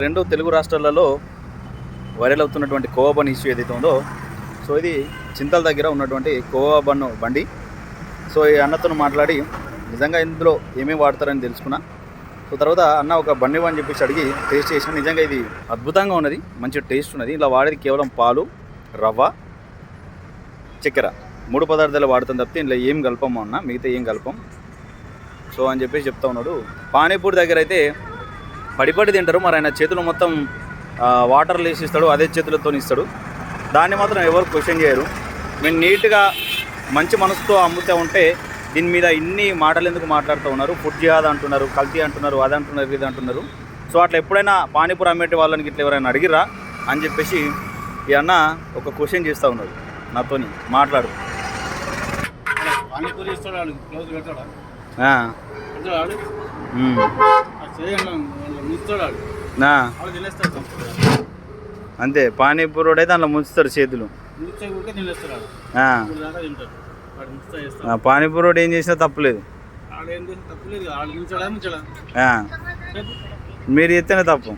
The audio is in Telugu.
రెండు తెలుగు రాష్ట్రాలలో వైరల్ అవుతున్నటువంటి కోవా బన్ ఇష్యూ ఏదైతే ఉందో, సో ఇది చింతల దగ్గర ఉన్నటువంటి కోవా బన్ బండి. సో ఈ అన్నతో మాట్లాడి నిజంగా ఇందులో ఏమేమి వాడతారని తెలుసుకున్నా. సో తర్వాత అన్న ఒక బండి అని చెప్పేసి అడిగి టేస్ట్ చేసిన. నిజంగా ఇది అద్భుతంగా ఉన్నది, మంచి టేస్ట్ ఉన్నది. ఇలా వాడేది కేవలం పాలు, రవ్వ, చక్కెర, 3 పదార్థాలు వాడుతాం తప్పితే ఇందులో ఏం కలపం అన్న, మిగతా ఏం కలపం సో అని చెప్పేసి చెప్తా ఉన్నాడు. పానీపూరి దగ్గర అయితే పడిపడి తింటారు, మరి ఆయన చేతులు మొత్తం వాటర్లు వేసి ఇస్తాడు, అదే చేతులతో ఇస్తాడు. దాన్ని మాత్రం ఎవరు క్వశ్చన్ చేయరు. మేము నీట్గా మంచి మనసుతో అమ్ముతూ ఉంటే దీని మీద ఇన్ని మాటలు ఎందుకు మాట్లాడుతూ ఉన్నారు? ఫుడ్ జిహాద్ అంటున్నారు, కల్తీ అంటున్నారు, అది అంటున్నారు, ఇది అంటున్నారు. సో అట్లా ఎప్పుడైనా పానీపూరి అమ్మేటి వాళ్ళని ఇట్లా ఎవరైనా అడిగిరా అని చెప్పేసి ఈ అన్న ఒక క్వశ్చన్ చేస్తూ ఉన్నాడు నాతోని మాట్లాడు. అంతే, పానీపూరి అయితే అందులో ముంచుతాడు చేతులు. పానీపూరి ఏం చేసినా తప్పులేదు, మీరు ఎత్తేనే తప్పు.